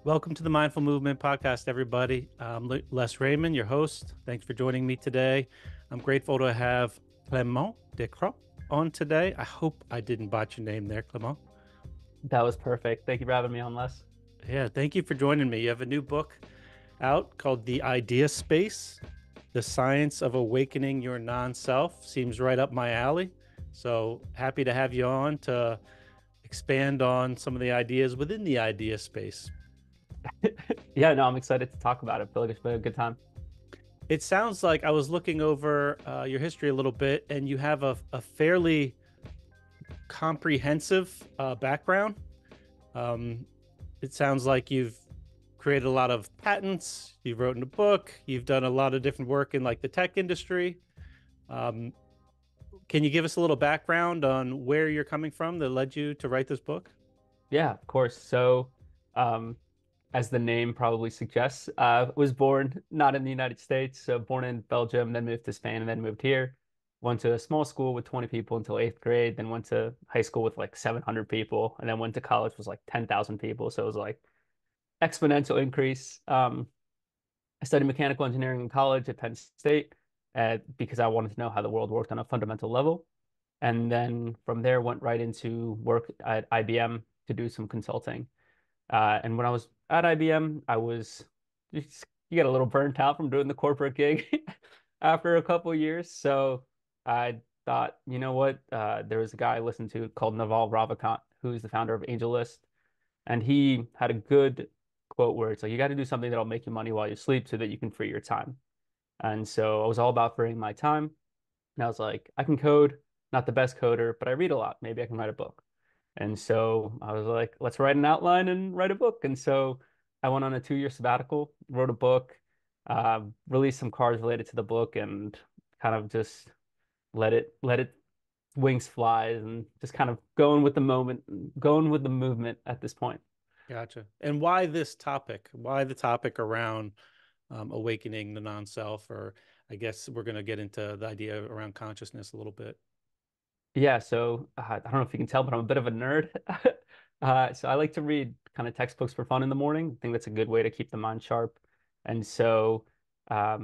Welcome to the Mindful Movement Podcast, everybody. I'm Les Raymond, your host. Thanks for joining me today. I'm grateful to have Clément Decrop on today. I hope I didn't botch your name there, Clément. That was perfect. Thank you for having me on, Les. Yeah, thank you for joining me. You have a new book out called The Idea Space, The Science of Awakening Your Non-Self. Seems right up my alley. So happy to have you on to expand on some of the ideas within the idea space. Yeah, no, I'm excited to talk about it. I feel like it's been a good time. It sounds like I was looking over your history a little bit, and you have a fairly comprehensive background. Um, it sounds like you've created a lot of patents, you've written a book, you've done a lot of different work in like the tech industry. Um, can you give us a little background on where you're coming from that led you to write this book? Yeah, of course. Um, as the name probably suggests, was born not in the United States, so born in Belgium, then moved to Spain, and then moved here. Went to a small school with 20 people until eighth grade, then went to high school with like 700 people, and then went to college with like 10,000 people. So it was like exponential increase. I studied mechanical engineering in college at Penn State because I wanted to know how the world worked on a fundamental level. And then from there, went right into work at IBM to do some consulting. And when I was at IBM, you get a little burnt out from doing the corporate gig after a couple of years. So I thought, you know what? There was a guy I listened to called Naval Ravikant, who's the founder of AngelList. And he had a good quote where it's like, you got to do something that'll make you money while you sleep so that you can free your time. And so I was all about freeing my time. And I was like, I can code, not the best coder, but I read a lot. Maybe I can write a book. And so I was like, let's write an outline and write a book. And so I went on a 2 year sabbatical, wrote a book, released some cards related to the book, and kind of just let it wings fly and just kind of going with the moment, going with the movement at this point. Gotcha. And why this topic? Why the topic around awakening the non-self? Or I guess we're going to get into the idea around consciousness a little bit. Yeah, so I don't know if you can tell, but I'm a bit of a nerd. So I like to read kind of textbooks for fun in the morning. I think that's a good way to keep the mind sharp. And so I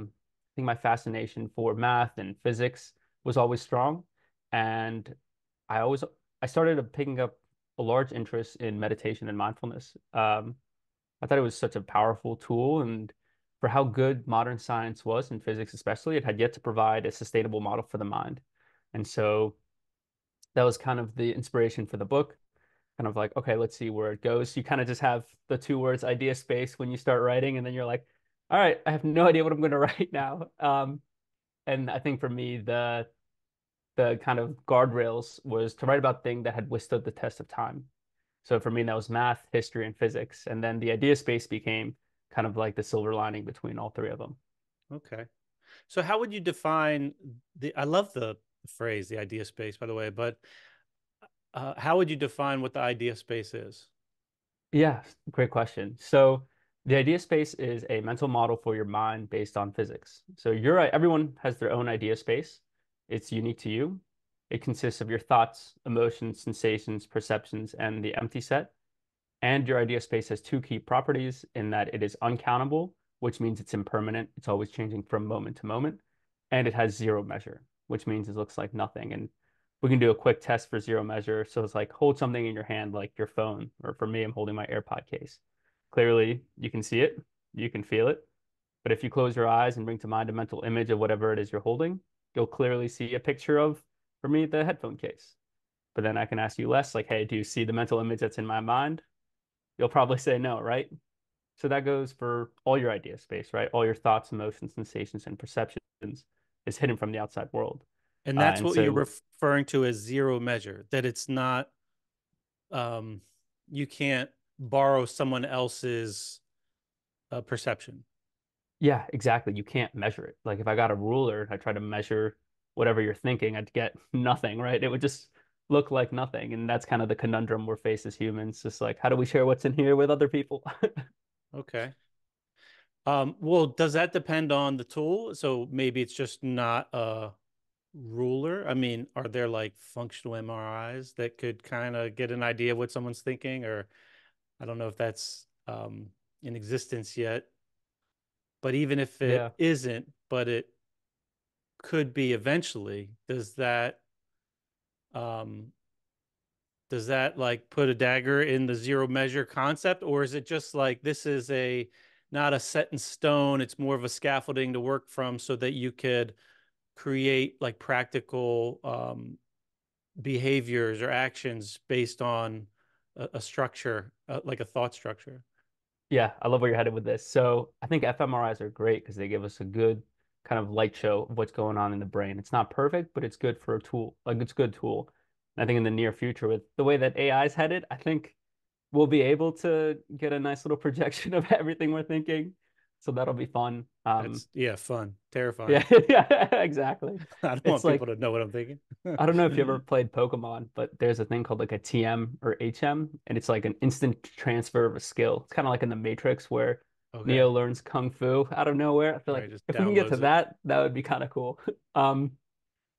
think my fascination for math and physics was always strong. And I always I started picking up a large interest in meditation and mindfulness. I thought it was such a powerful tool, and for how good modern science was in physics, especially, it had yet to provide a sustainable model for the mind. And so that was kind of the inspiration for the book. Kind of like, okay, let's see where it goes. You kind of just have the two words idea space when you start writing, and then you're like, all right, I have no idea what I'm going to write now. And I think for me, the kind of guardrails was to write about things that had withstood the test of time. So for me, that was math, history, and physics. And then the idea space became kind of like the silver lining between all three of them. Okay. So how would you define I love the phrase, the idea space, by the way, but how would you define what the idea space is? Yeah, great question. So the idea space is a mental model for your mind based on physics. So you're right, everyone has their own idea space. It's unique to you. It consists of your thoughts, emotions, sensations, perceptions, and the empty set. And your idea space has two key properties in that it is uncountable, which means it's impermanent. It's always changing from moment to moment. And it has zero measure, which means it looks like nothing. And we can do a quick test for zero measure. So it's like hold something in your hand, like your phone, or for me, I'm holding my AirPod case. Clearly, you can see it, you can feel it. But if you close your eyes and bring to mind a mental image of whatever it is you're holding, you'll clearly see a picture of, for me, the headphone case. But then I can ask you less, like, hey, do you see the mental image that's in my mind? You'll probably say no, right? So that goes for all your idea space, right? All your thoughts, emotions, sensations, and perceptions is hidden from the outside world. And that's And what you're so, referring to as zero measure, that it's not, um, you can't borrow someone else's perception. yeah, exactly. You can't measure it. Like if I got a ruler and I try to measure whatever you're thinking, I'd get nothing, right? It would just look like nothing. And that's kind of the conundrum we're faced as humans. Just like, how do we share what's in here with other people? Okay. Well, does that depend on the tool? So maybe it's just not a ruler. I mean, are there like functional MRIs that could kind of get an idea of what someone's thinking? Or I don't know if that's in existence yet. But even if it Yeah. isn't, but it could be eventually, um does that like put a dagger in the zero measure concept, or is it just like this is a not a set in stone, it's more of a scaffolding to work from so that you could create like practical behaviors or actions based on a structure, like a thought structure? Yeah, I love where you're headed with this. So I think fMRIs are great because they give us a good kind of light show of what's going on in the brain. It's not perfect, but it's good for a tool. Like it's a good tool. And I think in the near future, with the way that AI is headed, I think we'll be able to get a nice little projection of everything we're thinking. So that'll be fun. That's, yeah, fun, Yeah, terrifying. yeah, exactly. I don't It's want people like to know what I'm thinking. I don't know if you ever played Pokemon, but there's a thing called like a TM or HM, and it's like an instant transfer of a skill. It's kind of like in the Matrix where Okay. Neo learns Kung Fu out of nowhere. I feel Right, like just if we can get to downloads it. that, that would be kind of cool. Um,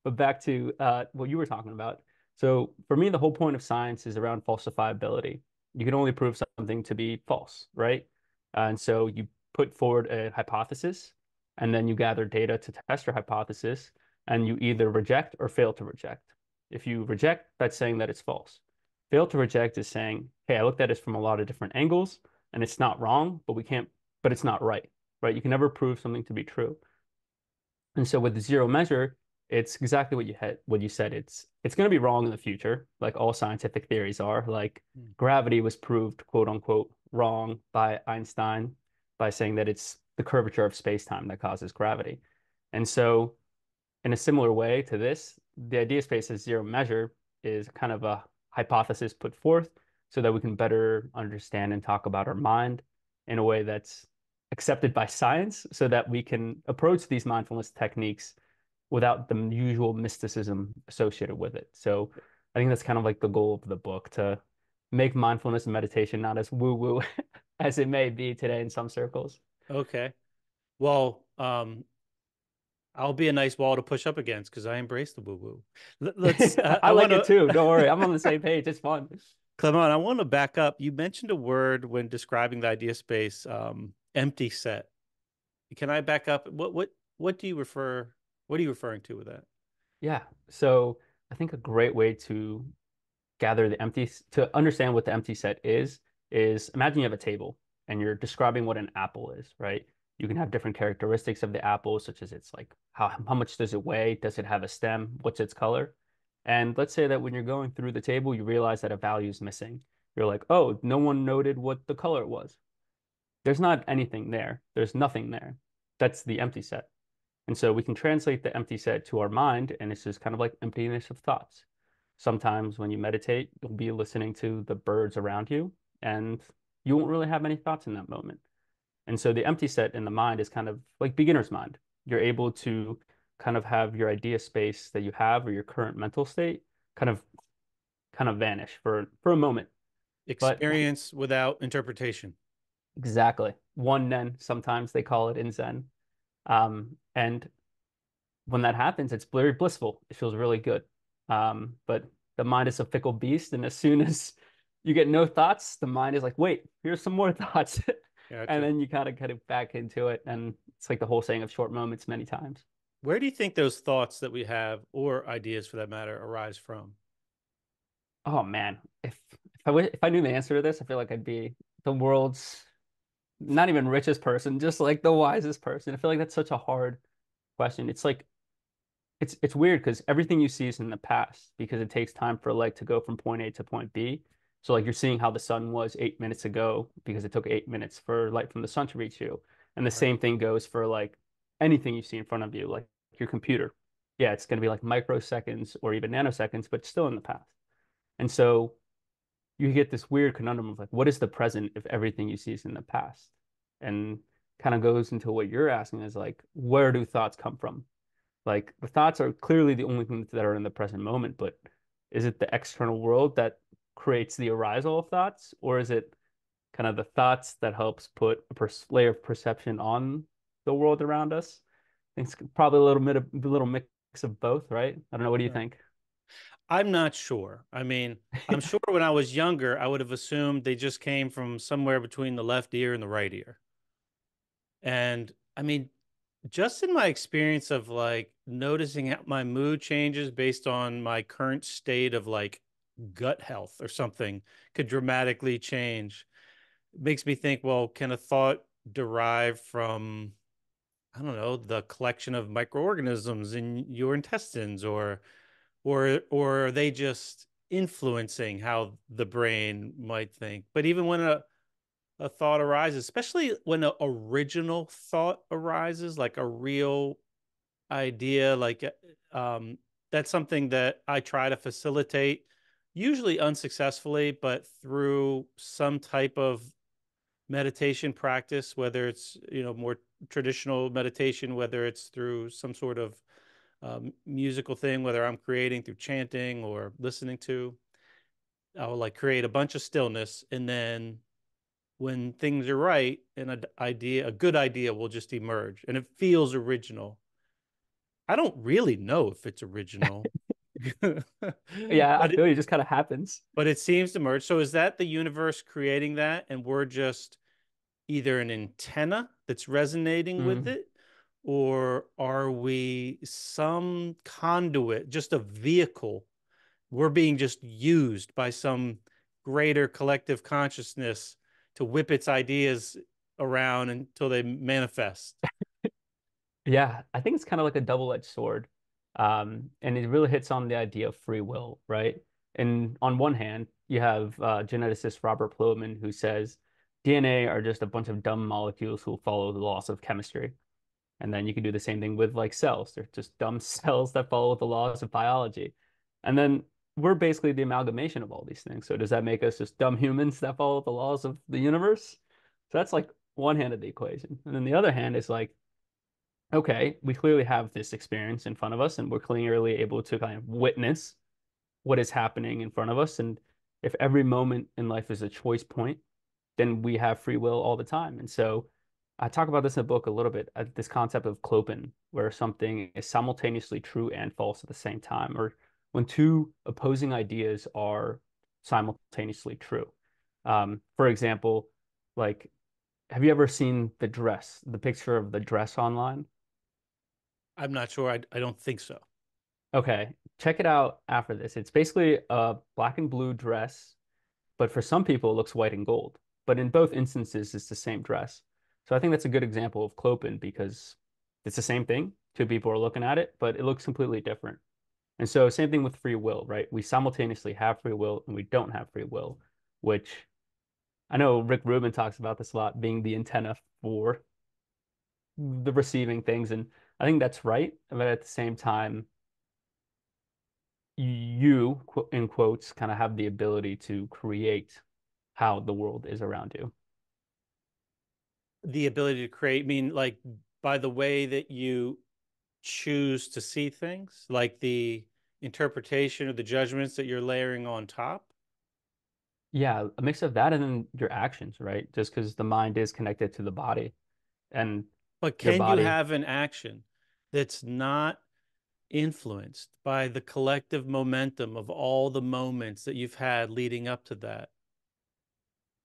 but back to what you were talking about. So for me, the whole point of science is around falsifiability. You can only prove something to be false, right? And so you put forward a hypothesis, and then you gather data to test your hypothesis, and you either reject or fail to reject. If you reject, that's saying that it's false. Fail to reject is saying, hey, I looked at it from a lot of different angles, and it's not wrong, but we can't, but it's not right, right? You can never prove something to be true. And so with the zero measure, it's exactly what you said. It's going to be wrong in the future, like all scientific theories are. Like Hmm. gravity was proved, quote unquote, wrong by Einstein by saying that it's the curvature of space-time that causes gravity. And so in a similar way to this, the idea space as zero measure is kind of a hypothesis put forth so that we can better understand and talk about our mind in a way that's accepted by science so that we can approach these mindfulness techniques without the usual mysticism associated with it. So I think that's kind of like the goal of the book to make mindfulness and meditation not as woo-woo as it may be today in some circles. Okay. Well, I'll be a nice wall to push up against because I embrace the woo woo. Let's. I I like want it too. to. Don't worry. I'm on the same page. It's fun. Clement, I want to back up. You mentioned a word when describing the idea space, empty set. Can I back up? What do you refer? What are you referring to with that? Yeah. So I think a great way to gather the empty, to understand what the empty set is imagine you have a table and you're describing what an apple is, right? You can have different characteristics of the apple, such as it's like how much does it weigh? Does it have a stem? What's its color? And let's say that when you're going through the table, you realize that a value is missing. You're like, oh, no one noted what the color was. There's not anything there. There's nothing there. That's the empty set. And so we can translate the empty set to our mind, and it's just kind of like emptiness of thoughts. Sometimes when you meditate, you'll be listening to the birds around you, and you won't really have any thoughts in that moment. And so the empty set in the mind is kind of like beginner's mind. You're able to kind of have your idea space that you have or your current mental state kind of vanish for a moment. But Experience without interpretation. exactly, one nen, sometimes they call it in Zen. And when that happens, it's very blissful. It feels really good. But the mind is a fickle beast, and as soon as you get no thoughts, the mind is like, wait, here's some more thoughts. And Gotcha. then you kind of get it back into it. And it's like the whole saying of short moments many times. Where do you think those thoughts that we have, or ideas for that matter, arise from? Oh man, if I knew the answer to this, I feel like I'd be the world's not even richest person, just like the wisest person. I feel like that's such a hard question. It's like it's weird because everything you see is in the past because it takes time for light to go from point A to point B. So like you're seeing how the sun was 8 minutes ago because it took 8 minutes for light from the sun to reach you. And the Right. same thing goes for like anything you see in front of you, like your computer. Yeah, it's going to be like microseconds or even nanoseconds, but still in the past. And so you get this weird conundrum of like, what is the present if everything you see is in the past? And kind of goes into what you're asking is like, where do thoughts come from? Like the thoughts are clearly the only things that are in the present moment, but is it the external world that creates the arisal of thoughts, or is it kind of the thoughts that helps put a layer of perception on the world around us? I think it's probably a little bit of a little mix of both, right? I don't know. What do you Right. think? I'm not sure. I mean, I'm sure when I was younger, I would have assumed they just came from somewhere between the left ear and the right ear. And I mean, just in my experience of like noticing how my mood changes based on my current state of like gut health or something could dramatically change. It makes me think, well, can a thought derive from, I don't know, the collection of microorganisms in your intestines, or are they just influencing how the brain might think? But even when a thought arises, especially when an original thought arises, like a real idea, like that's something that I try to facilitate, usually unsuccessfully, but through some type of meditation practice, whether it's more traditional meditation, whether it's through some sort of musical thing, whether I'm creating through chanting or listening to. I'll like create a bunch of stillness, and then when things are right, a good idea will just emerge, and it feels original. I don't really know if it's original, Yeah, I but feel you, it just kind of happens. it seems to merge. So is that the universe creating that, and we're just either an antenna that's resonating with Mm. it, or are we some conduit, just a vehicle? We're being just used by some greater collective consciousness to whip its ideas around until they manifest. Yeah, I think it's kind of like a double-edged sword. And it really hits on the idea of free will, right? And on one hand, you have geneticist Robert Plowman who says DNA are just a bunch of dumb molecules who follow the laws of chemistry. And then you can do the same thing with like cells. They're just dumb cells that follow the laws of biology. And then we're basically the amalgamation of all these things. So does that make us just dumb humans that follow the laws of the universe? So that's like one hand of the equation. And then the other hand is like, okay, we clearly have this experience in front of us, and we're clearly able to kind of witness what is happening in front of us. And if every moment in life is a choice point, then we have free will all the time. And so I talk about this in the book a little bit, this concept of clopen, where something is simultaneously true and false at the same time, or when two opposing ideas are simultaneously true. For example, like, have you ever seen the picture of the dress online? I'm not sure. I don't think so. Okay, check it out after this. It's basically a black and blue dress, but for some people it looks white and gold. But in both instances, it's the same dress. So I think that's a good example of clopen because it's the same thing. Two people are looking at it, but it looks completely different. And so same thing with free will, right? We simultaneously have free will and we don't have free will, which I know Rick Rubin talks about this a lot, being the antenna for the receiving things. And I think that's right. But at the same time, you, in quotes, kind of have the ability to create how the world is around you. The ability to create, I mean, like by the way that you choose to see things, like the interpretation or the judgments that you're layering on top. Yeah, a mix of that and then your actions, right? Just because the mind is connected to the body and But your can you body, have an action that's not influenced by the collective momentum of all the moments that you've had leading up to that?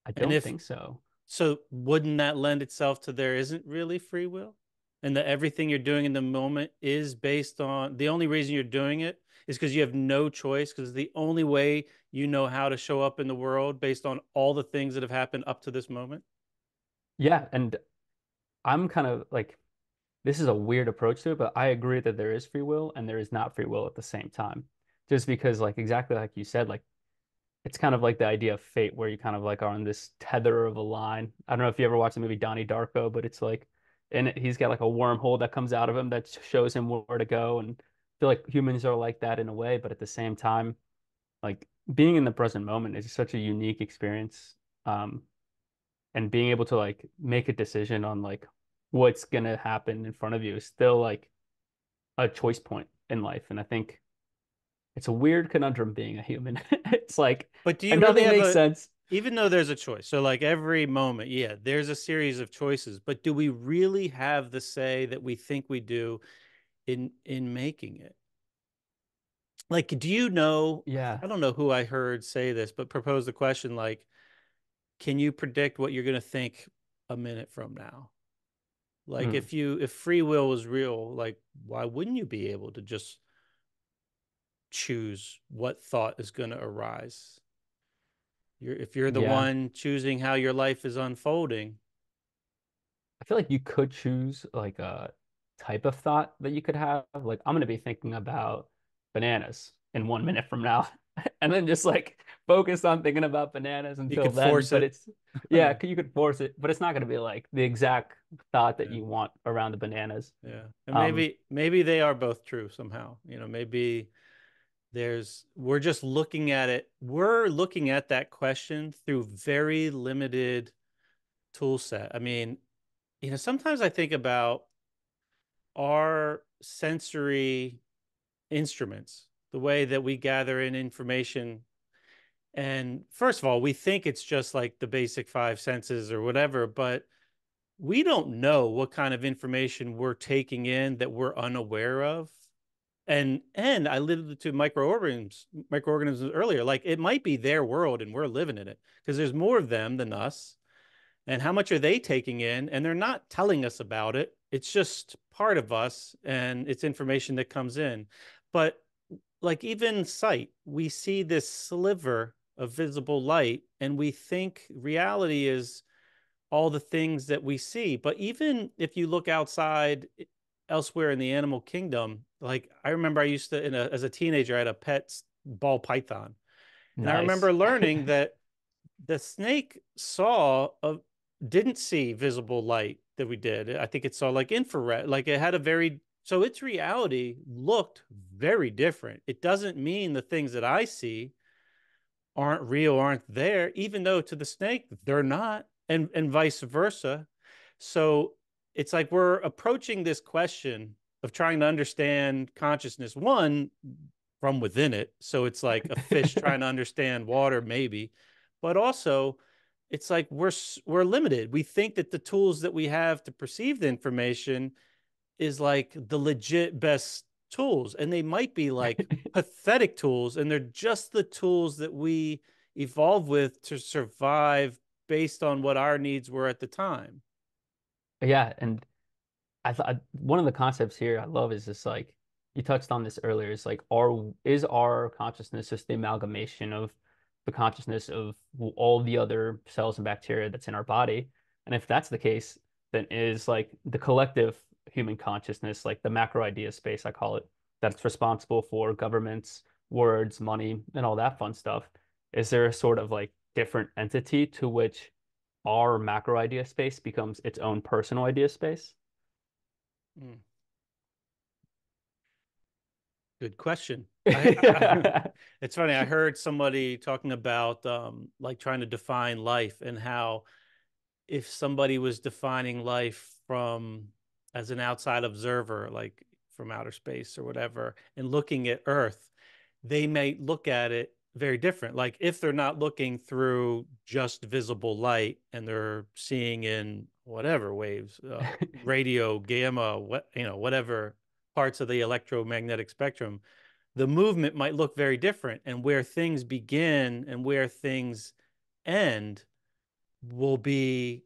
I And don't if think so. so, wouldn't that lend itself to there isn't really free will? And that everything you're doing in the moment is based on the only reason you're doing it is because you have no choice, because the only way you know how to show up in the world based on all the things that have happened up to this moment. Yeah, and I'm kind of like, this is a weird approach to it, but I agree that there is free will and there is not free will at the same time. Just because, like, exactly like you said, like, it's kind of like the idea of fate where you kind of like are on this tether of a line. I don't know if you ever watched the movie Donnie Darko, but it's like in it, he's got like a wormhole that comes out of him that shows him where to go. And I feel like humans are like that in a way, but at the same time, like being in the present moment is such a unique experience. Um, and being able to like make a decision on like what's gonna happen in front of you is still like a choice point in life. And I think it's a weird conundrum being a human. It's like, But do you and really nothing have makes a, sense. even though there's a choice, so like every moment, yeah, there's a series of choices, but do we really have the say that we think we do in making it? Like, do you know? Yeah. I don't know who I heard say this, but propose the question like, can you predict what you're going to think a minute from now? Like, Mm, if free will was real, like, why wouldn't you be able to just choose what thought is going to arise? If you're the yeah. one choosing how your life is unfolding. I feel like you could choose like a type of thought that you could have. Like, I'm going to be thinking about bananas in 1 minute from now, and then just like focus on thinking about bananas You until could then. force But it. it's, yeah, you could force it, but it's not going to be like the exact thought that Yeah. you want around the bananas. Yeah. And Um, maybe they are both true somehow. Maybe we're just looking at it. We're looking at that question through very limited tool set. I mean, sometimes I think about our sensory instruments, the way that we gather in information. And first of all, we think it's just like the basic five senses or whatever, but we don't know what kind of information we're taking in that we're unaware of. And I alluded to microorganisms earlier. Like it might be their world and we're living in it because there's more of them than us. And how much are they taking in? And they're not telling us about it. It's just part of us and it's information that comes in. But like even sight, we see this sliver of visible light and we think reality is all the things that we see. But even if you look outside elsewhere in the animal kingdom, like I remember I used to, as a teenager, I had a pet ball python. And I nice. remember learning that the snake didn't see visible light that we did. I think it saw like infrared, like it had a very, so its reality looked very different. It doesn't mean the things that I see aren't real, aren't there, even though to the snake they're not, and vice versa. So it's like we're approaching this question of trying to understand consciousness, one from within it. So it's like a fish trying to understand water, maybe, but also it's like we're limited. We think that the tools that we have to perceive the information is like the legit best tools, and they might be like pathetic tools, and they're just the tools that we evolve with to survive based on what our needs were at the time. Yeah, and I thought one of the concepts here I love is this like you touched on this earlier. It's like our consciousness just the amalgamation of the consciousness of all the other cells and bacteria that's in our body? And if that's the case, then is like the collective human consciousness, like the macro idea space, I call it, that's responsible for governments, words, money, and all that fun stuff. Is there a sort of like different entity to which our macro idea space becomes its own personal idea space? Mm, good question. Yeah. It's funny. I heard somebody talking about like trying to define life and how if somebody was defining life from as an outside observer, like from outer space or whatever, and looking at Earth, they may look at it very different. Like if they're not looking through just visible light and they're seeing in whatever waves, radio, gamma, whatever parts of the electromagnetic spectrum, the movement might look very different, and where things begin and where things end will be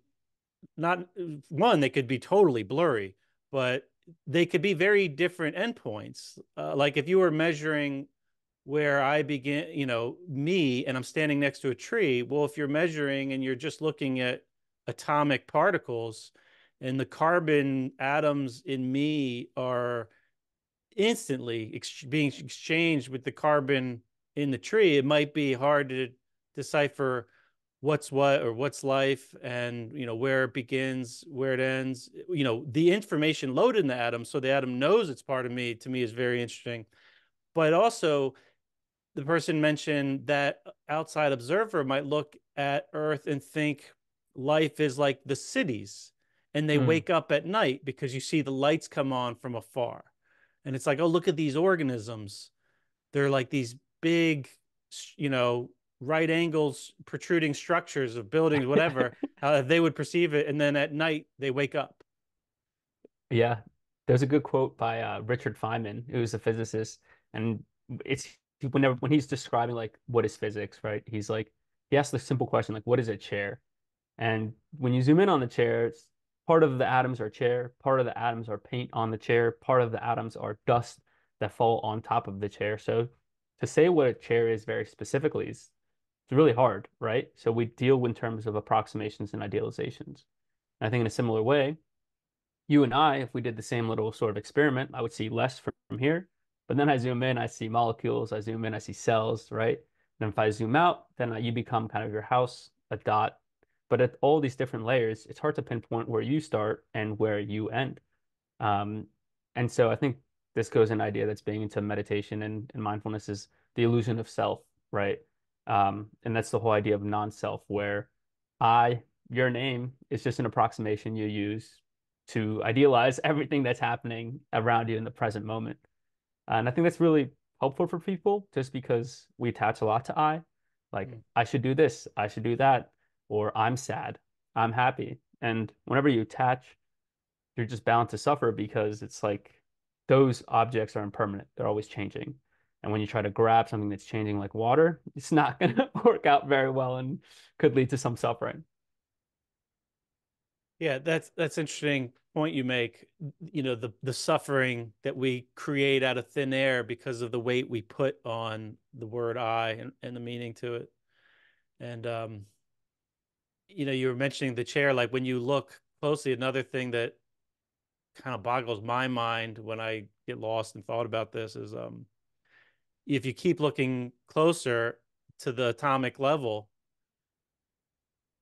not one, they could be totally blurry, but they could be very different endpoints. Like if you were measuring where I begin, me, and I'm standing next to a tree. Well, if you're measuring and you're just looking at atomic particles and the carbon atoms in me are instantly being exchanged with the carbon in the tree, it might be hard to decipher what's what or what's life, and where it begins, where it ends. The information loaded in the atom, so the atom knows it's part of me. To me, is very interesting. But also, the person mentioned that outside observer might look at Earth and think life is like the cities, and they Mm. wake up at night because you see the lights come on from afar, and it's like, oh, look at these organisms. They're like these big, you know, right angles, protruding structures of buildings, whatever. How they would perceive it, and then at night they wake up. Yeah. There's a good quote by Richard Feynman, who's a physicist, and it's whenever when he's describing like what is physics, right? He's like he asks the simple question like what is a chair? And when you zoom in on the chair, part of the atoms are chair, part of the atoms are paint on the chair, part of the atoms are dust that fall on top of the chair. So to say what a chair is very specifically is it's really hard, right? So we deal in terms of approximations and idealizations. And I think in a similar way, you and I, if we did the same little sort of experiment, I would see less from here. But then I zoom in, I see molecules. I zoom in, I see cells, right? And if I zoom out, then you become kind of your house, a dot. But at all these different layers, it's hard to pinpoint where you start and where you end. Um, and so I think this goes an idea that's being into meditation and mindfulness is the illusion of self, right? And that's the whole idea of non-self, where I, your name, is just an approximation you use to idealize everything that's happening around you in the present moment. And I think that's really helpful for people just because we attach a lot to I. Like, Mm. I should do this, I should do that, or I'm sad, I'm happy. And whenever you attach, you're just bound to suffer because it's like those objects are impermanent. They're always changing. And when you try to grab something that's changing like water, it's not going to work out very well and could lead to some suffering. Yeah, that's interesting point you make. You know, the suffering that we create out of thin air because of the weight we put on the word I and the meaning to it. And you know, you were mentioning the chair, like when you look closely, another thing that kind of boggles my mind when I get lost and thought about this is if you keep looking closer to the atomic level,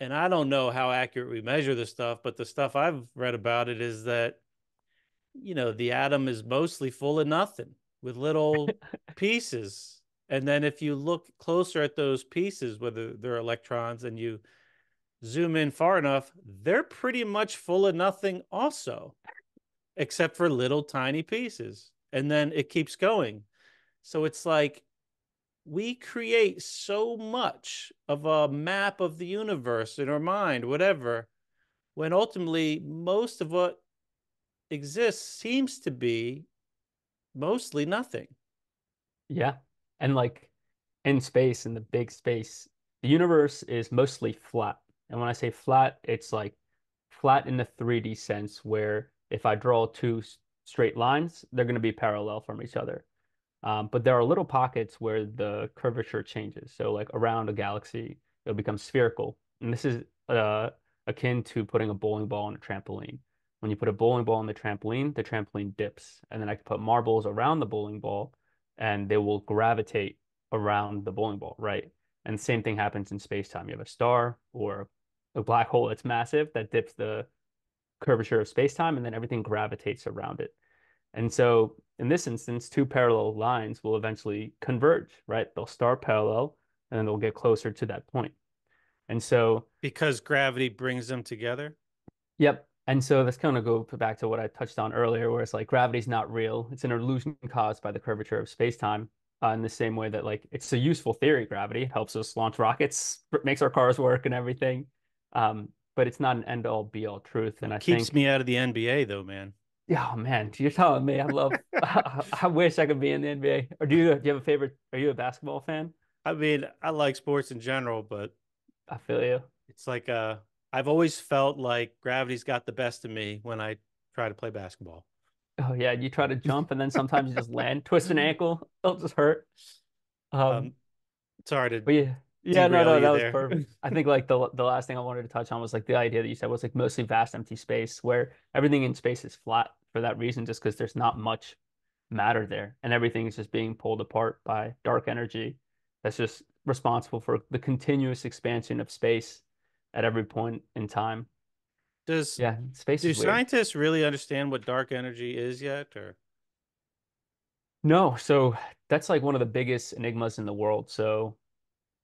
and I don't know how accurate we measure this stuff, but the stuff I've read about it is that, you know, the atom is mostly full of nothing with little pieces. And then if you look closer at those pieces, whether they're electrons, and you zoom in far enough, they're pretty much full of nothing also, except for little tiny pieces. And then it keeps going. So it's like we create so much of a map of the universe in our mind, whatever, when ultimately most of what exists seems to be mostly nothing. Yeah. And like in space, in the big space, the universe is mostly flat. And when I say flat, it's like flat in the 3D sense, where if I draw two straight lines, they're going to be parallel from each other. But there are little pockets where the curvature changes. So, like around a galaxy, it'll become spherical. And this is akin to putting a bowling ball on a trampoline. When you put a bowling ball on the trampoline dips. And then I can put marbles around the bowling ball, and they will gravitate around the bowling ball, right? And the same thing happens in space-time. You have a star or a black hole that's massive that dips the curvature of space-time, and then everything gravitates around it. And so in this instance, two parallel lines will eventually converge, right? They'll start parallel and then they'll get closer to that point. And so, Because gravity brings them together. yep. And so that's kind of go back to what I touched on earlier, where it's like gravity's not real. It's an illusion caused by the curvature of space-time. In the same way that like it's a useful theory, gravity. It helps us launch rockets, makes our cars work and everything. But it's not an end-all be-all truth. And It I keeps think me out of the NBA though, man. yeah, oh man, you're telling me I love. I wish I could be in the NBA. Or do you have a favorite? Are you a basketball fan? I mean, I like sports in general, but I feel you. it's like I've always felt like gravity's got the best of me when I try to play basketball. Oh yeah, you try to jump and then sometimes you just land, twist an ankle, it'll just hurt. Um, Um, Sorry to but yeah, yeah, no, derail no, you that was there. perfect. I think like the last thing I wanted to touch on was like the idea that you said was like mostly vast empty space, where everything in space is flat for that reason, just because there's not much matter there, and everything is just being pulled apart by dark energy that's just responsible for the continuous expansion of space at every point in time. Does Yeah, space do is weird. scientists really understand what dark energy is yet, or No, so that's like one of the biggest enigmas in the world. So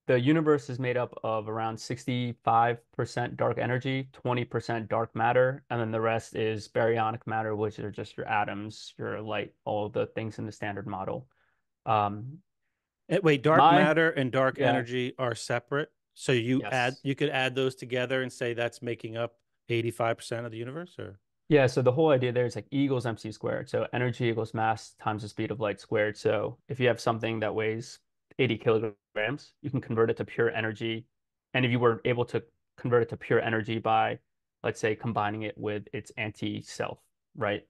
the universe is made up of around 65% dark energy, 20% dark matter, and then the rest is baryonic matter, which are just your atoms, your light, all the things in the standard model. Um, Wait, dark my, matter and dark yeah, energy are separate? So yes. you could add those together and say that's making up 85% of the universe, or Yeah, so the whole idea there is like E equals mc squared. So energy equals mass times the speed of light squared. So if you have something that weighs 80 kilograms, you can convert it to pure energy. And if you were able to convert it to pure energy by, let's say, combining it with its anti-self, right?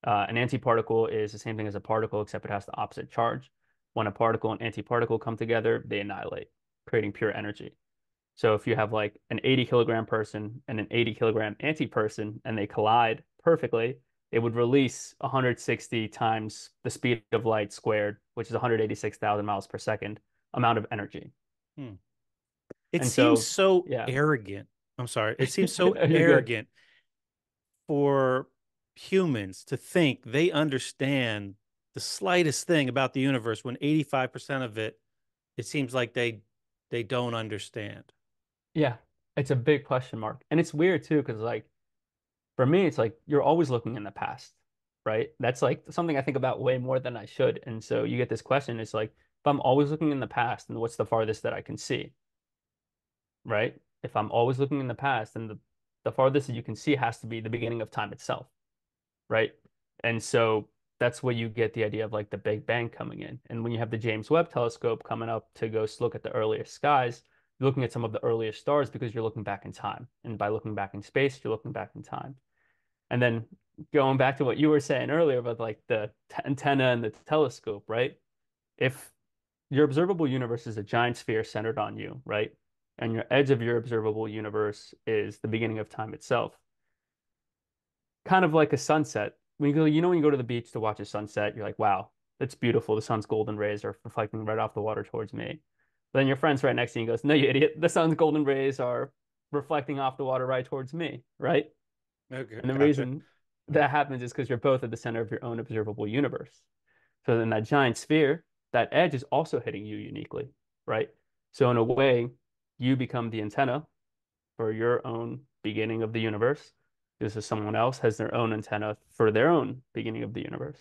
An antiparticle is the same thing as a particle, except it has the opposite charge. When a particle and antiparticle come together, they annihilate, creating pure energy. So if you have like an 80 kilogram person and an 80 kilogram anti-person and they collide perfectly, it would release 160 times the speed of light squared, which is 186,000 miles per second amount of energy. Hmm. It And seems so, so yeah, arrogant. I'm sorry. It seems so you're good. arrogant for humans to think they understand the slightest thing about the universe when 85% of it, it seems like they don't understand. Yeah, it's a big question mark. And it's weird too, because like for me, it's like you're always looking in the past, right? That's like something I think about way more than I should. And so you get this question, it's like, if I'm always looking in the past, then what's the farthest that I can see? Right? If I'm always looking in the past, then the farthest that you can see has to be the beginning of time itself, right? And so that's where you get the idea of like the Big Bang coming in. And when you have the James Webb telescope coming up to go look at the earliest skies, you're looking at some of the earliest stars because you're looking back in time. And by looking back in space, you're looking back in time. And then going back to what you were saying earlier about like the antenna and the telescope, right? If your observable universe is a giant sphere centered on you, right? And your edge of your observable universe is the beginning of time itself. Kind of like a sunset. When you go, when you go to the beach to watch a sunset, you're like, wow, that's beautiful. The sun's golden rays are reflecting right off the water towards me. But then your friend's right next to you and goes, no, you idiot. The sun's golden rays are reflecting off the water right towards me, right? Okay, And the gotcha. reason that happens is because you're both at the center of your own observable universe. So in that giant sphere, that edge is also hitting you uniquely, right? So in a way, you become the antenna for your own beginning of the universe. This is someone else has their own antenna for their own beginning of the universe.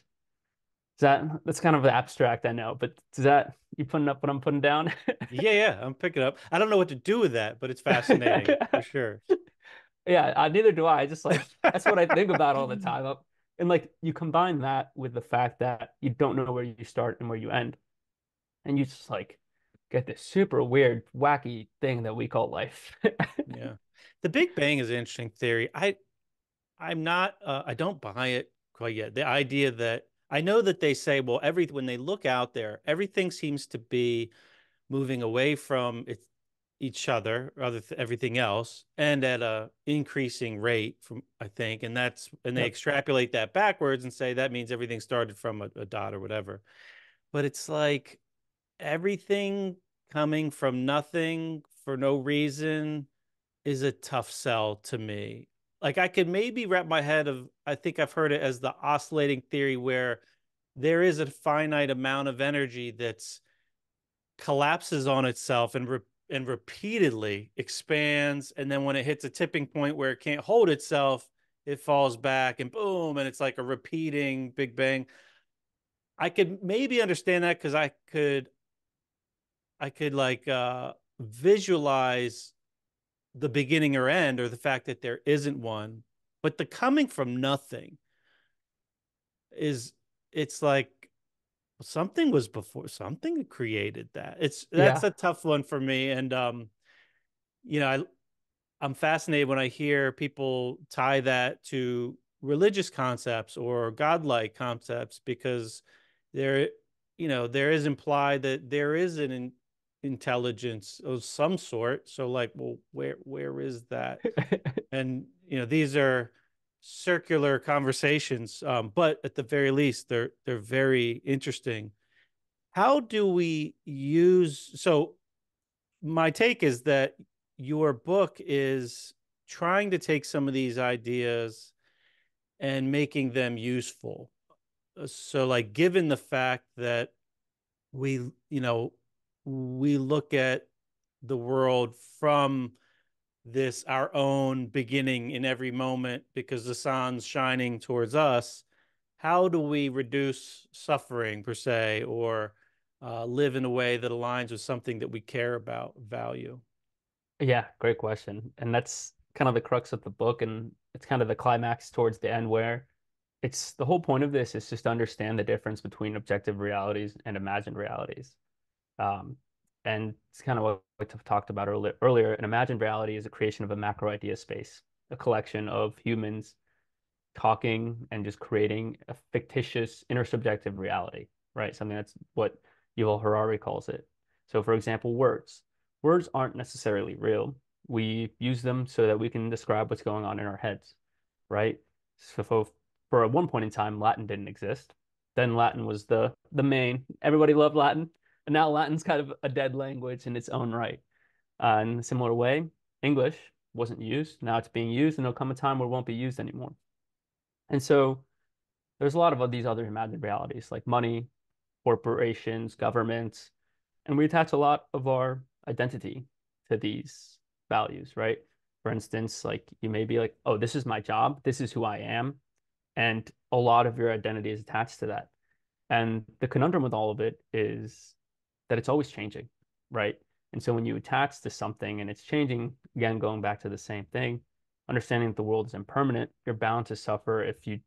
That's kind of abstract, I know, but is that you putting up what I'm putting down? Yeah, yeah, I'm picking up. I don't know what to do with that, but it's fascinating for sure. Yeah, neither do I. Just like that's what I think about all the time. And like you combine that with the fact that you don't know where you start and where you end, and you just like get this super weird, wacky thing that we call life. Yeah. The Big Bang is an interesting theory. I'm not I don't buy it quite yet. The idea that I know that they say, well, when they look out there, everything seems to be moving away from each other, everything else, and at a increasing rate from I think, and they Yep. extrapolate that backwards and say that means everything started from a dot or whatever. But it's like everything coming from nothing for no reason is a tough sell to me. Like I could maybe wrap my head of I think I've heard it as the oscillating theory where there is a finite amount of energy that's collapses on itself and repeatedly expands and then when it hits a tipping point where it can't hold itself it falls back and boom and it's like a repeating big bang. I could maybe understand that because I could like visualize the beginning or end or the fact that there isn't one. But the coming from nothing is it's like something was before something created that. That's Yeah. a tough one for me. And you know, I'm fascinated when I hear people tie that to religious concepts or godlike concepts because there, there is implied that there is intelligence of some sort. So, like, well, where is that? And these are circular conversations, but at the very least, they're very interesting. How do we use? So, my take is that your book is trying to take some of these ideas and making them useful. So, like, given the fact that we, we look at the world from this our own beginning in every moment because the sun's shining towards us, how do we reduce suffering per se or live in a way that aligns with something that we care about, value? Yeah, great question. And that's kind of the crux of the book, and it's kind of the climax towards the end where it's the whole point of this is just to understand the difference between objective realities and imagined realities. Um, and it's kind of what I talked about earlier. An imagined reality is a creation of a macro idea space, a collection of humans talking and just creating a fictitious intersubjective reality, right? Something that's what Yuval Harari calls it. So, for example, words. Words aren't necessarily real. We use them so that we can describe what's going on in our heads, right? So, for at one point in time, Latin didn't exist. Then Latin was the main. Everybody loved Latin, and now Latin's kind of a dead language in its own right. In a similar way, English wasn't used. Now it's being used, and there'll come a time where it won't be used anymore. And so there's a lot of these other imagined realities like money, corporations, governments, and we attach a lot of our identity to these values, right? For instance, like you may be like, oh, this is my job, this is who I am, and a lot of your identity is attached to that. And the conundrum with all of it is that it's always changing, right? And so when you attach to something and it's changing, again, going back to the same thing, understanding that the world is impermanent, you're bound to suffer if you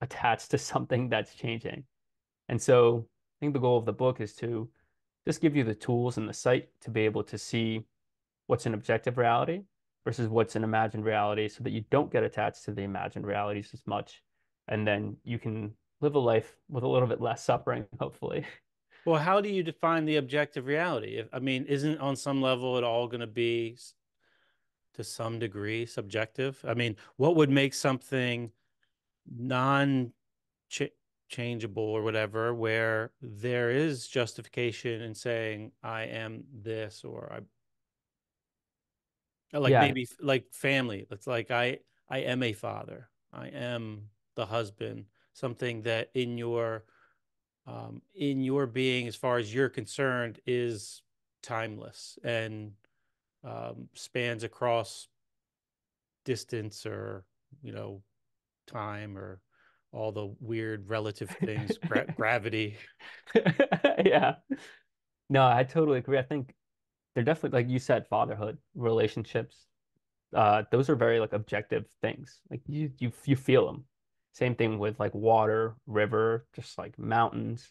attach to something that's changing. And so I think the goal of the book is to just give you the tools and the sight to be able to see what's an objective reality versus what's an imagined reality so that you don't get attached to the imagined realities as much. And then you can live a life with a little bit less suffering, hopefully. Well, how do you define the objective reality? I mean, isn't on some level it all going to be to some degree subjective? I mean, what would make something non changeable or whatever, where there is justification in saying I am this, or like Yeah. maybe like family. It's like I am a father. I am the husband. Something that in your being, as far as you're concerned, is timeless and spans across distance or you know time or all the weird relative things, gravity. Yeah. No, I totally agree. I think they're definitely, like you said, fatherhood, relationships, those are very like objective things. Like you feel them. Same thing with like water, river, just like mountains.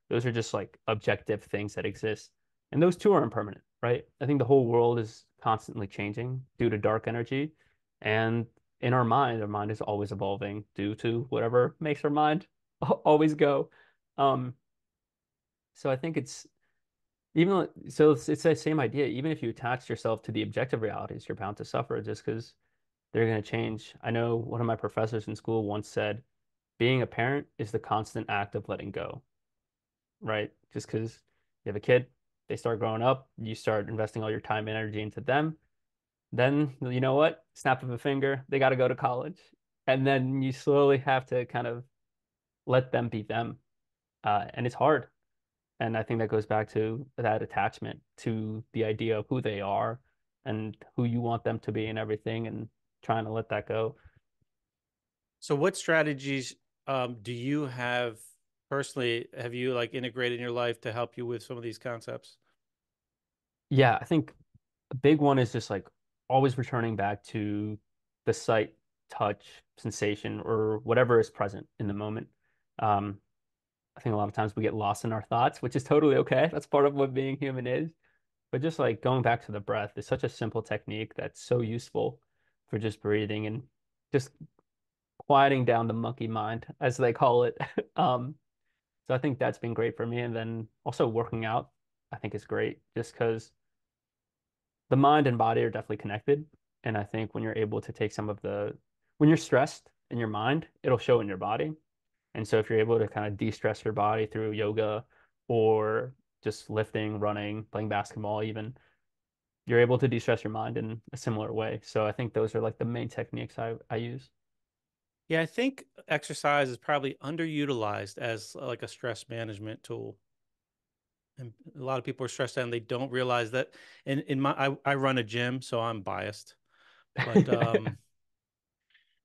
Those are just like objective things that exist. And those too are impermanent, right? I think the whole world is constantly changing due to dark energy. And in our mind is always evolving due to whatever makes our mind always go. Um, so I think it's that same idea. Even if you attach yourself to the objective realities, you're bound to suffer just because they're going to change. I know one of my professors in school once said, being a parent is the constant act of letting go, right? Just because you have a kid, they start growing up, you start investing all your time and energy into them. Then, you know what? Snap of a finger, they got to go to college. And then you slowly have to kind of let them be them. And it's hard. And I think that goes back to that attachment to the idea of who they are and who you want them to be and everything, and trying to let that go. So, what strategies do you have personally? Have you like integrated in your life to help you with some of these concepts? Yeah, I think a big one is just like always returning back to the sight, touch, sensation, or whatever is present in the moment. Um, I think a lot of times we get lost in our thoughts, which is totally okay. That's part of what being human is. But just like going back to the breath is such a simple technique that's so useful for just breathing and just quieting down the monkey mind, as they call it. Um, so I think that's been great for me. And then also working out, I think is great just because the mind and body are definitely connected. And I think when you're able to take when you're stressed in your mind, it'll show in your body. And so if you're able to kind of de-stress your body through yoga or just lifting, running, playing basketball, even, you're able to de-stress your mind in a similar way. So I think those are like the main techniques I use. Yeah, I think exercise is probably underutilized as like a stress management tool. And a lot of people are stressed out and they don't realize that. In my, I run a gym, so I'm biased, but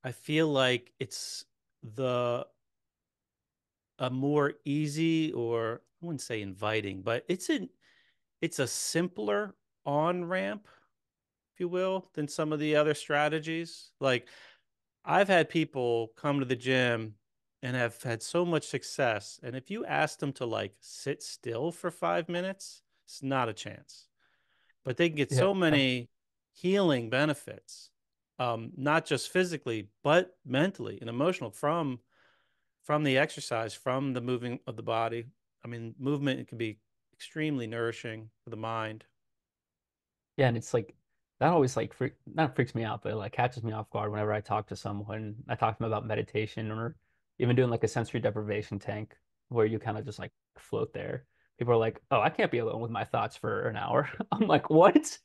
I feel like it's the a more easy, or I wouldn't say inviting, but it's a simpler on ramp, if you will, than some of the other strategies. Like I've had people come to the gym and have had so much success. And if you ask them to like sit still for 5 minutes, it's not a chance. But they can get Yeah. so many healing benefits, not just physically, but mentally and emotional from the exercise, from the moving of the body. I mean, movement can be extremely nourishing for the mind. Yeah, and it's like that always like not freaks me out, but like catches me off guard whenever I talk to someone. I talk to them about meditation or even doing like a sensory deprivation tank where you kind of just like float there. People are like, "Oh, I can't be alone with my thoughts for an hour." I'm like, "What?"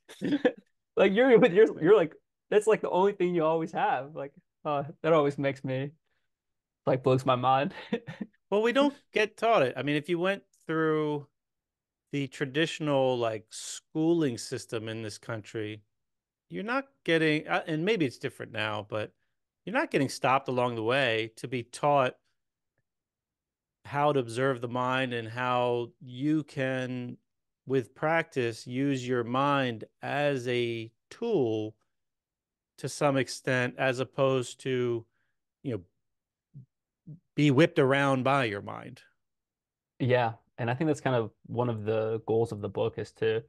Like you're like that's like the only thing you always have. Like, that always makes me like blows my mind. Well, we don't get taught it. I mean, if you went through the traditional like schooling system in this country, you're not getting, and maybe it's different now, but you're not getting stopped along the way to be taught how to observe the mind and how you can, with practice, use your mind as a tool to some extent, as opposed to, you know, be whipped around by your mind. Yeah, and I think that's kind of one of the goals of the book is to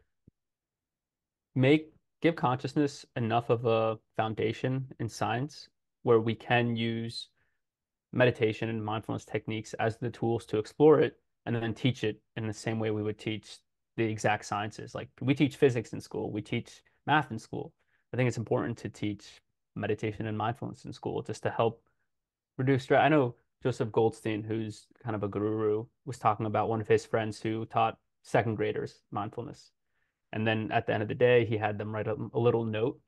make give consciousness enough of a foundation in science where we can use meditation and mindfulness techniques as the tools to explore it and then teach it in the same way we would teach the exact sciences. Like we teach physics in school, we teach math in school. I think it's important to teach meditation and mindfulness in school just to help reduce stress. I know Joseph Goldstein, who's kind of a guru, was talking about one of his friends who taught second graders mindfulness. And then at the end of the day, he had them write a little note.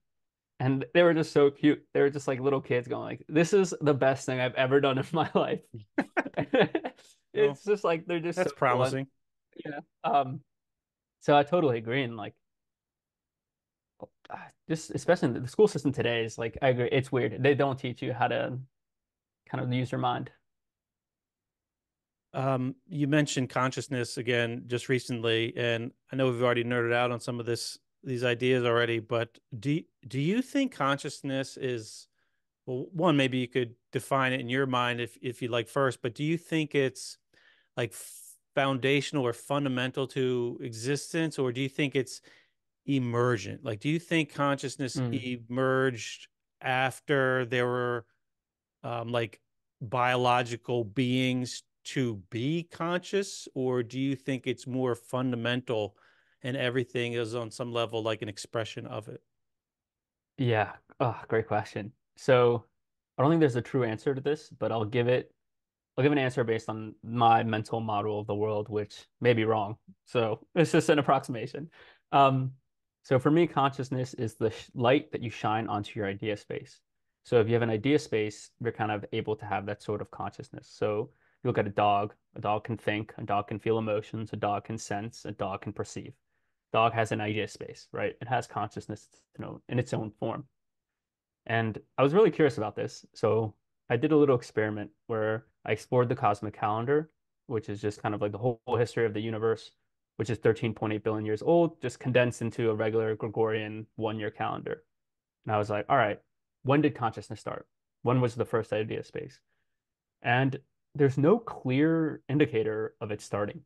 And they were just so cute. They were just like little kids going like, "This is the best thing I've ever done in my life." Well, It's just like they're just so that's blunt. promising. Yeah. So I totally agree. And like just especially in the school system today is like I agree. It's weird. They don't teach you how to kind of use your mind. You mentioned consciousness again just recently, and I know we've already nerded out on some of these ideas already, but do you think consciousness is, well, one, maybe you could define it in your mind if you like first, but do you think it's like foundational or fundamental to existence, or do you think it's emergent? Like, do you think consciousness Mm. emerged after there were like biological beings to be conscious, or do you think it's more fundamental and everything is on some level like an expression of it? Yeah. Oh, great question. So I don't think there's a true answer to this, but I'll give an answer based on my mental model of the world, which may be wrong. So it's just an approximation. Um, so for me, consciousness is the light that you shine onto your idea space. So if you have an idea space, you're kind of able to have that sort of consciousness. So you look at a dog can think, a dog can feel emotions, a dog can sense, a dog can perceive. Dog has an idea space, right? It has consciousness, in its own form. And I was really curious about this. So I did a little experiment where I explored the cosmic calendar, which is just kind of like the whole history of the universe, which is 13.8 billion years old, just condensed into a regular Gregorian 1 year calendar. And I was like, all right, when did consciousness start? When was the first idea space? And there's no clear indicator of it starting,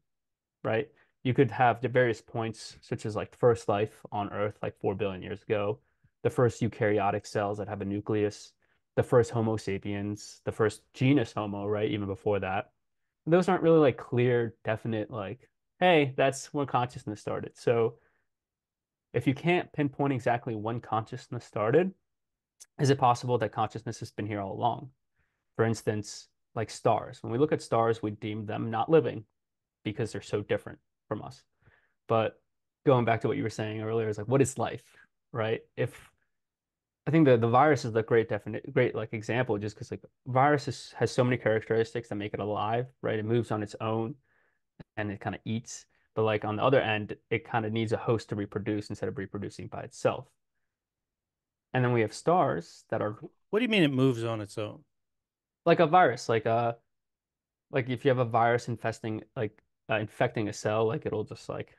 right? You could have the various points, such as like the first life on Earth, like 4 billion years ago, the first eukaryotic cells that have a nucleus, the first Homo sapiens, the first genus Homo, right? Even before that. Those aren't really like clear, definite, like, hey, that's when consciousness started. So if you can't pinpoint exactly when consciousness started, is it possible that consciousness has been here all along? For instance, like stars. When we look at stars, we deem them not living because they're so different from us. But going back to what you were saying earlier, is like, what is life, right? If I think the virus is the great like example, just because like has so many characteristics that make it alive, right? It moves on its own and it kind of eats. But like on the other end, it kind of needs a host to reproduce instead of reproducing by itself. And then we have stars that are What do you mean it moves on its own? like a virus, like if you have a virus infecting a cell, like it'll just like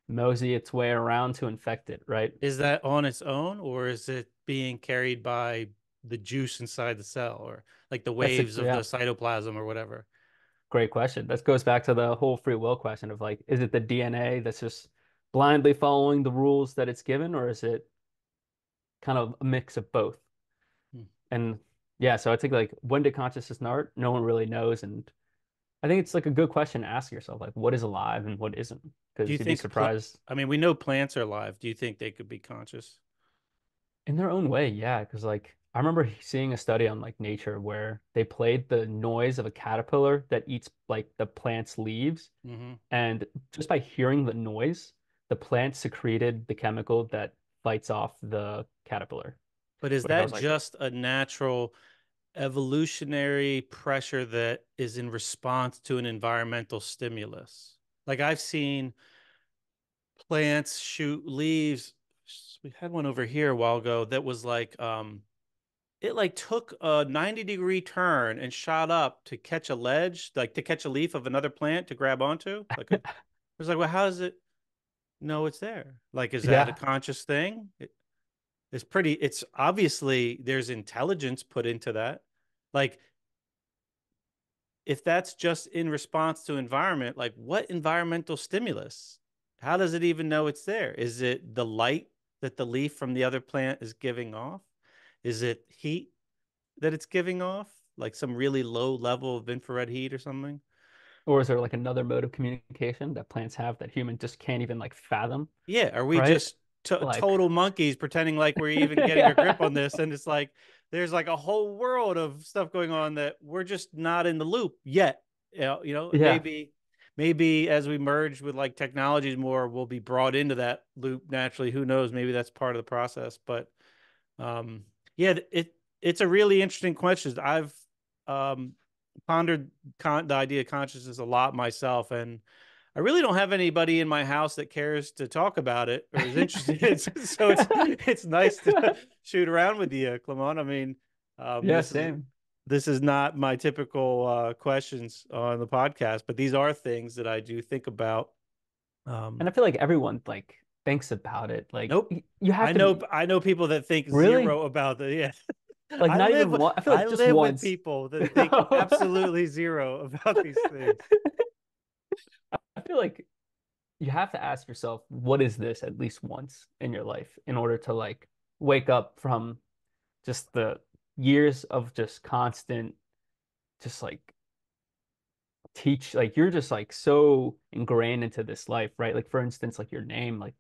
mosey its way around to infect it, right? Is that on its own, or is it being carried by the juice inside the cell, or like the That's a waves of the yeah, cytoplasm or whatever? great question. That goes back to the whole free will question of like, is it the DNA that's just blindly following the rules that it's given, or is it kind of a mix of both? Hmm. And yeah, so I think like when did consciousness start? No one really knows. And I think it's like a good question to ask yourself, like what is alive and what isn't? Do you Because you'd be think surprised I mean, we know plants are alive. Do you think they could be conscious? in their own way. Yeah, because like I remember seeing a study on like nature where they played the noise of a caterpillar that eats like the plant's leaves. Hmm. And just by hearing the noise, the plant secreted the chemical that fights off the caterpillar, But is which I that was like, just a natural evolutionary pressure that is in response to an environmental stimulus? Like I've seen plants shoot leaves. We had one over here a while ago that was like it like took a 90-degree turn and shot up to catch a ledge, like to catch a leaf of another plant to grab onto. Like a, it was like, well, how does it know it's there? Like, is that a yeah. conscious thing? It's pretty, it's obviously there's intelligence put into that. Like, if that's just in response to environment, like what environmental stimulus? How does it even know it's there? Is it the light that the leaf from the other plant is giving off? Is it heat that it's giving off? Like some really low level of infrared heat or something? Or is there like another mode of communication that plants have that humans just can't even like fathom, Yeah. Are we right? just Like, total monkeys pretending like we're even getting a grip yeah, on this? And it's like there's like a whole world of stuff going on that we're just not in the loop yet. yeah. Maybe as we merge with like technologies more, we'll be brought into that loop naturally. Who knows? Maybe that's part of the process. But um, yeah, it's a really interesting question. I've um, pondered the idea of consciousness a lot myself, and I really don't have anybody in my house that cares to talk about it or is interested. So it's nice to shoot around with you, Clement. I mean, um, Yeah, this is same. this is not my typical questions on the podcast, but these are things that I do think about. And Um, I feel like everyone like thinks about it. Like nope. you have I to know be I know people that think really zero about the yeah. like not even one. I feel I like just live with once. people that think absolutely zero about these things. I feel like you have to ask yourself, what is this at least once in your life in order to like wake up from just the years of just constant, just like teach, like you're just like so ingrained into this life, right? Like for instance, like your name, like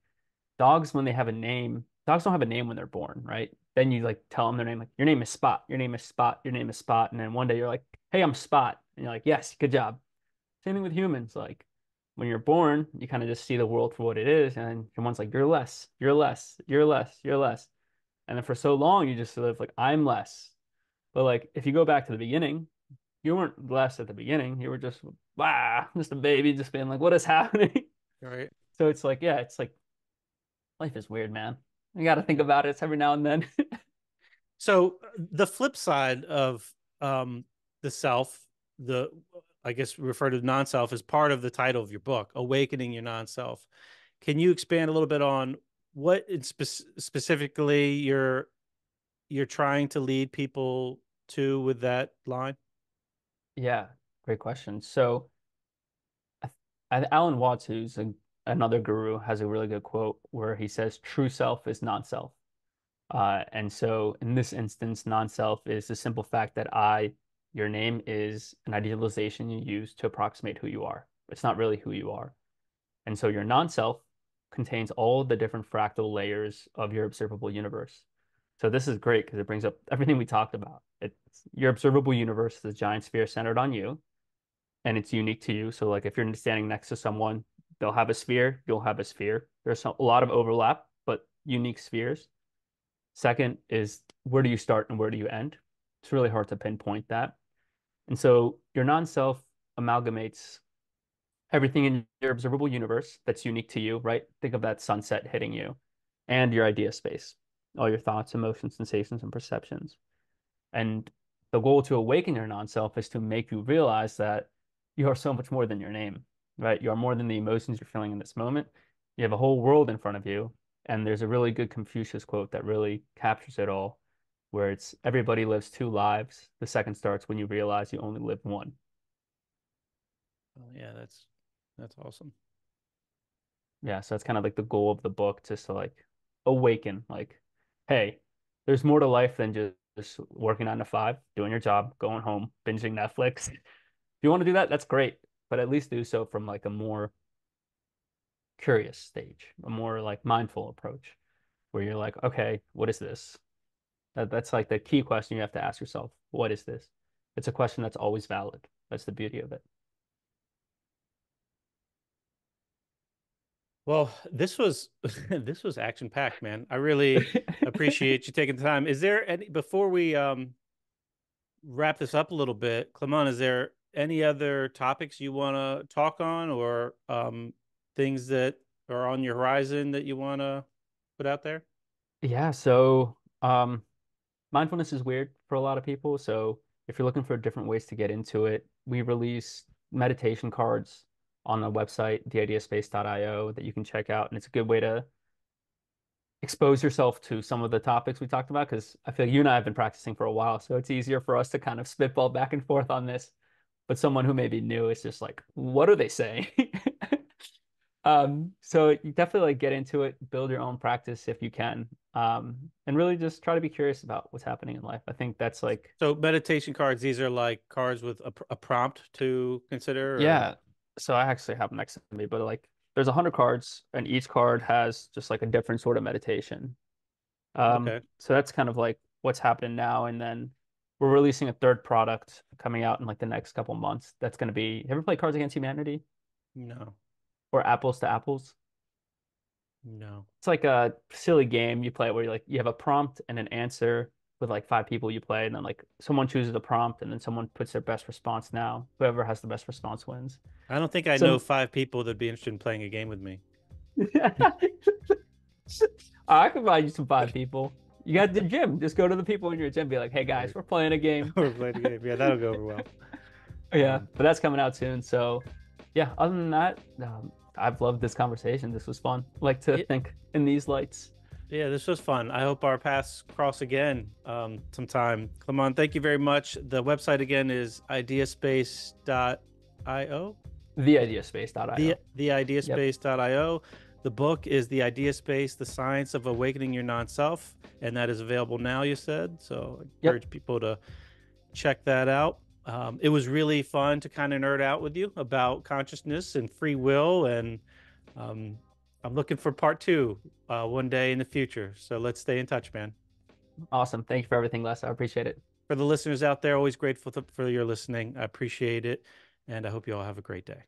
dogs when they have a name, dogs don't have a name when they're born, right? Then you like tell them their name, like your name is Spot, your name is Spot, your name is Spot, and then one day you're like, hey, I'm Spot, and you're like, yes, good job. Same thing with humans, like when you're born, you kind of just see the world for what it is, and someone's like, you're less, you're less, you're less, you're less, and then for so long you just live like I'm less. But like if you go back to the beginning, you weren't less at the beginning. You were just just a baby, just being like, what is happening? Right. So it's like, yeah, it's like life is weird, man. You got to think about it every now and then. So the flip side of the self, the I guess referred to non-self as part of the title of your book, Awakening Your Non-Self. Can you expand a little bit on what specifically you're trying to lead people to with that line? Yeah, great question. So, Alan Watts, who's another guru, has a really good quote where he says, "True self is non-self." And so, in this instance, non-self is the simple fact that your name is an idealization you use to approximate who you are. It's not really who you are. And so, your non-self contains all the different fractal layers of your observable universe. So this is great because it brings up everything we talked about. It's your observable universe is a giant sphere centered on you, and it's unique to you. So like if you're standing next to someone, they'll have a sphere, you'll have a sphere. There's a lot of overlap, but unique spheres. Second is where do you start and where do you end? It's really hard to pinpoint that. And so your non-self amalgamates everything in your observable universe that's unique to you, right? Think of that sunset hitting you and your idea space, all your thoughts, emotions, sensations, and perceptions. And the goal to awaken your non-self is to make you realize that you are so much more than your name, right? You are more than the emotions you're feeling in this moment. You have a whole world in front of you. And there's a really good Confucius quote that really captures it all, where it's everybody lives two lives. The second starts when you realize you only live one. Oh, yeah, that's awesome. Yeah, so that's kind of like the goal of the book, just to like awaken, like, hey, there's more to life than just working 9 to 5, doing your job, going home, binging Netflix. If you want to do that, that's great, but at least do so from like a more curious stage, a more like mindful approach, where you're like, okay, what is this? That's like the key question you have to ask yourself. What is this? It's a question that's always valid. That's the beauty of it. Well, this was this was action packed, man. I really appreciate you taking the time. Is there any before we wrap this up a little bit, Clement, is there any other topics you want to talk on or things that are on your horizon that you want to put out there? Yeah, so mindfulness is weird for a lot of people. So if you're looking for different ways to get into it, we release meditation cards on the website, theideaspace.io, that you can check out. And it's a good way to expose yourself to some of the topics we talked about, because I feel like you and I have been practicing for a while. So it's easier for us to kind of spitball back and forth on this. But someone who may be new is just like, what are they saying? So you definitely like get into it, build your own practice if you can, and really just try to be curious about what's happening in life. I think that's like, So meditation cards, these are like cards with a prompt to consider or yeah. So I actually have them next to me, but like there's 100 cards, and each card has just like a different sort of meditation. okay. So that's kind of like what's happening now, and then we're releasing a third product coming out in like the next couple months. That's going to be, have you ever played Cards Against Humanity No. or Apples to Apples? No. It's like a silly game you play where you like you have a prompt and an answer with like 5 people you play, and then like someone chooses a prompt and then someone puts their best response now. Whoever has the best response wins. I don't think I know So 5 people that'd be interested in playing a game with me. I can find you some 5 people. You got the gym. Just go to the people in your gym, be like, hey guys, Right. we're playing a game. We're playing a game. Yeah, that'll go over well. Yeah, Um, but that's coming out soon. So yeah, other than that, I've loved this conversation. This was fun. I like to yeah, think in these lights. yeah, this was fun. I hope our paths cross again sometime. Clement, thank you very much. The website again is ideaspace.io. The Theideaspace.io. Yep. theideaspace.io. The book is The Idea Space: The Science of Awakening Your Non-Self, and that is available now, you said. So I Yep. encourage people to check that out. It was really fun to kind of nerd out with you about consciousness and free will, and um, I'm looking for part two one day in the future. So let's stay in touch, man. Awesome. Thank you for everything, Les. I appreciate it. For the listeners out there, always grateful for your listening. I appreciate it, and I hope you all have a great day.